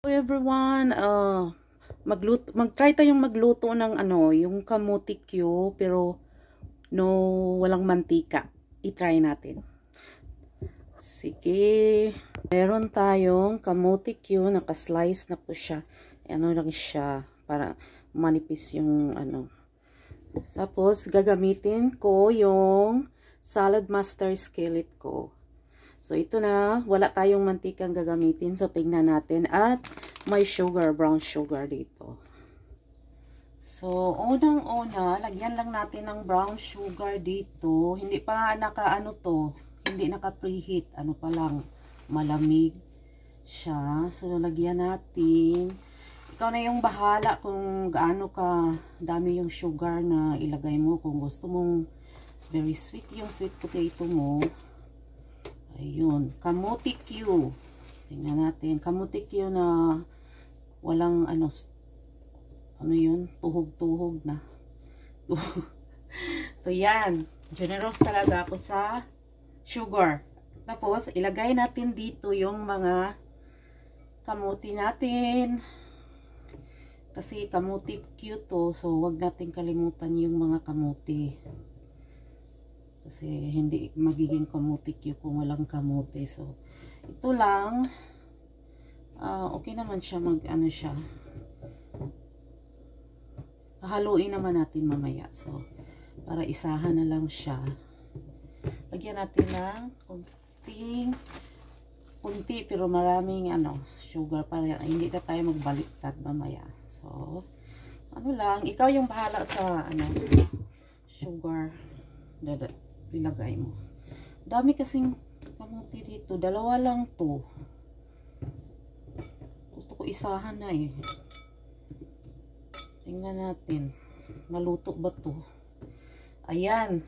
Hello everyone, mag-try tayong magluto ng yung kamuti Q, pero walang mantika. I-try natin. Sige, meron tayong kamuti Q, naka-slice na po siya. Ano lang siya, para manipis yung Tapos, gagamitin ko yung salad master skillet ko. So, ito na. Wala tayong mantikang gagamitin. So, tingnan natin. At may sugar, brown sugar dito. So, unang-una, lagyan lang natin ng brown sugar dito. Hindi pa hindi naka-preheat. Ano pa lang, malamig siya. So, lagyan natin. Ikaw na yung bahala kung gaano ka dami yung sugar na ilagay mo. Kung gusto mong very sweet yung sweet potato mo. Ayun, kamuti Q. Tingnan natin, kamuti Q na walang tuhog-tuhog na. So, yan. Generous talaga ako sa sugar. Tapos, ilagay natin dito yung mga kamuti natin. Kasi kamuti Q to, so wag natin kalimutan yung mga kamuti. Kasi hindi magiging kamuti Q kung walang kamuti. So, ito lang. Okay naman siya siya. Haluin naman natin mamaya. So, para isahan na lang siya. Lagyan natin ng kunti pero maraming sugar para hindi na tayo magbaliktad mamaya. So, lang. Ikaw yung bahala sa sugar. Ilagay mo. Dami kasing kamuti dito. Dalawa lang to. Gusto ko isahan na eh. Tingnan natin. Maluto ba to? Ayan.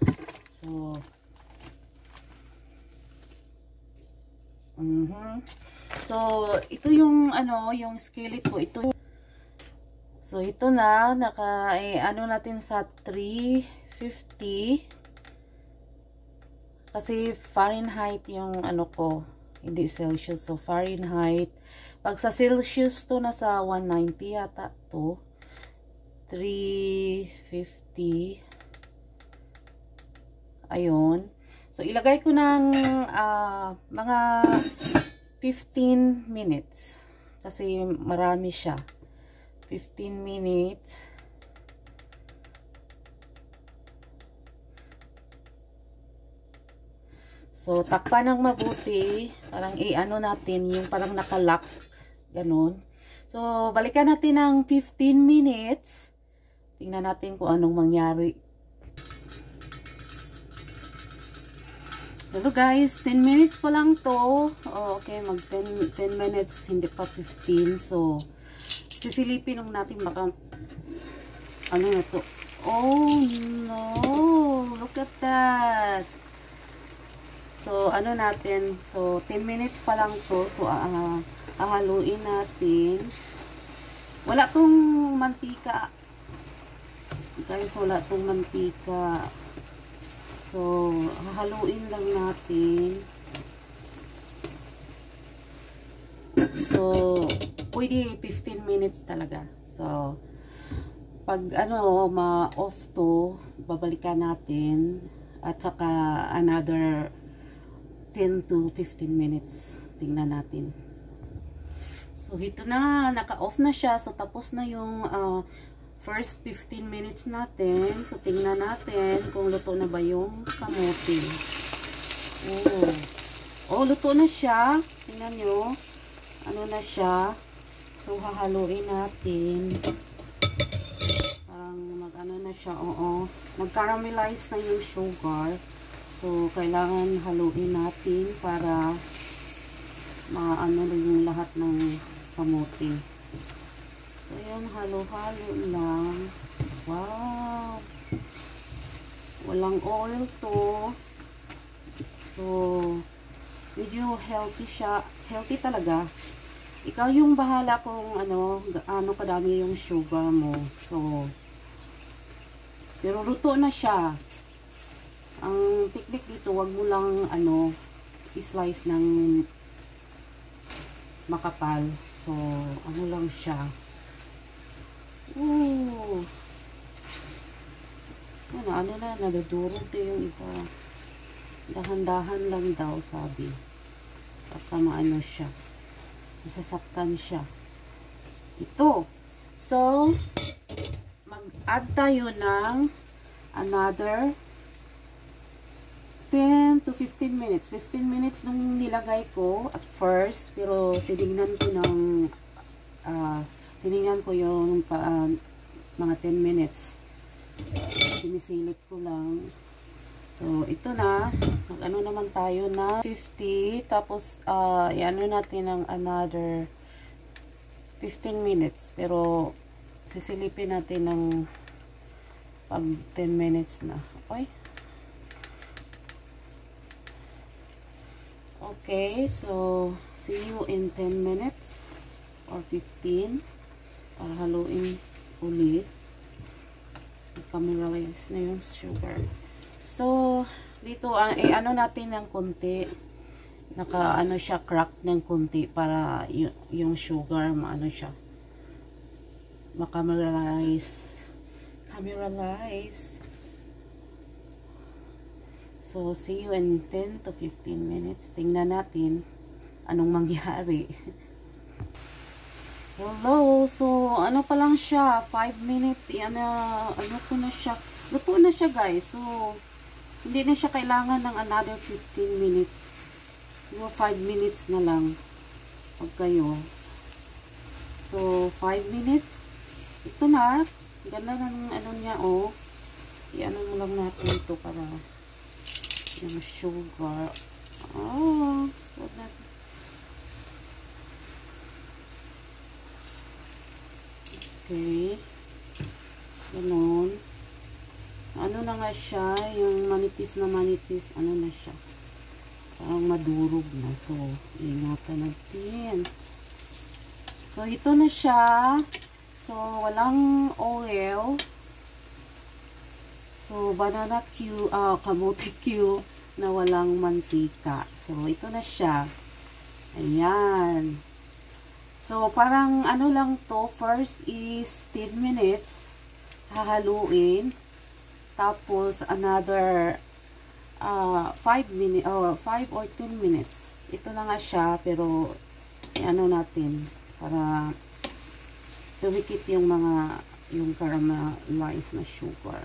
So, so, ito yung yung skillet ko. So, ito na. Natin sa 350. Kasi Fahrenheit yung ko, hindi Celsius. So, Fahrenheit. Pag sa Celsius to, nasa 190 yata to. 350. Ayun. So, ilagay ko ng mga 15 minutes. Kasi marami siya. 15 minutes. So, takpan ng mabuti. Parang natin, yung parang nakalock. Ganon. So, balikan natin ng 15 minutes. Tingnan natin kung anong mangyari. Hello guys, 10 minutes pa lang to. Okay, mag 10 minutes, hindi pa 15. So, sisilipin natin baka na to. Oh no, look at that. So, natin. So, 10 minutes pa lang to. So, haluin natin. Wala tong mantika. Guys, wala tong mantika. So, haluin lang natin. So, pwede 15 minutes talaga. So, pag ma-off to, babalikan natin. At saka another 10 to 15 minutes. Tingnan natin. So, ito na. Naka-off na siya. So, tapos na yung first 15 minutes natin. So, tingnan natin kung luto na ba yung kamote. Oh, luto na siya. Tingnan nyo. Na siya. So, hahaluin natin. Parang na siya. Oo. Nag-caramelize na yung sugar. So, kailangan haluin natin para yung lahat ng kamote. So, yan, halo-halo lang. Wow! Walang oil to. So, medyo healthy siya. Healthy talaga. Ikaw yung bahala kung gaano kadami yung sugar mo. So, pero luto na siya. Ang technique dito, wag mo lang i-slice ng makapal. So, ano lang siya. Ooh. Ano na, nadudurog na yung iba. Dahan-dahan lang daw, sabi. Baka maano siya. Masasaktan siya. Ito. So, mag-add tayo ng another 10 to 15 minutes. 15 minutes nung nilagay ko at first, pero tinignan ko yung mga 10 minutes. Sinisilip ko lang. So, ito na. Mag-ano naman tayo na 50. Tapos, i-ano natin ng another 15 minutes. Pero, sisilipin natin ng pag 10 minutes na. Okay? Okay, so see you in 10 minutes or 15 para haluin ulit. I-cameralize na yung sugar. So, dito, ano natin ng konti. Ano siya, crack ng konti para yung sugar, maano siya. Ma-cameralize. Cameralize. So, see you in 10 to 15 minutes. Tingnan natin anong mangyari. Hello. So, ano pa lang siya? 5 minutes. Ano ko na siya? Luto na siya, guys. So, hindi na siya kailangan ng another 15 minutes. 5 minutes na lang. Pag kayo. So, 5 minutes. Ito na. Ganda ng ano niya, oh. I-ano mo lang natin ito para yung sugar. Oh, okay. Ganon. Ano na nga siya, yung manipis na manipis, ano na siya. Parang madurog na. So, ingatan natin. So, ito na siya. So, walang oil. So, banana Q, kamote Q na walang mantika. So, ito na siya. Ayan. So, parang ano lang to. First is 10 minutes. Hahaluin. Tapos, another 5 or 10 minutes. Ito na nga siya. Pero, ano natin. Para tumikit yung caramelized na sugar.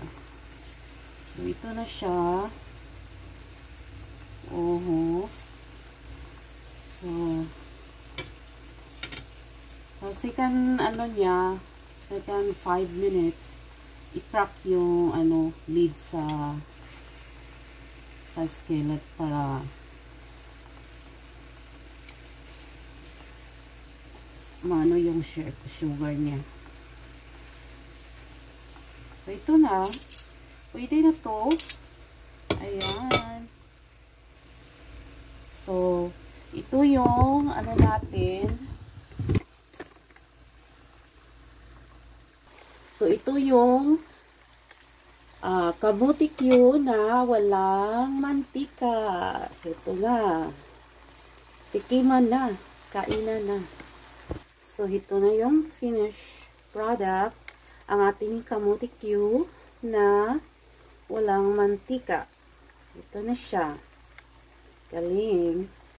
So, ito na siya. So, second, second 5 minutes, i-crack yung, lid sa skillet para maano yung sugar niya. So, ito na. Pwede na to. Ayan. So, ito yung ano natin. So, ito yung kamote Q na walang mantika. Ito na. Tikiman na. Kainan na. So, ito na yung finished product. Ang ating kamote Q na walang mantika. Ito na siya. Galing.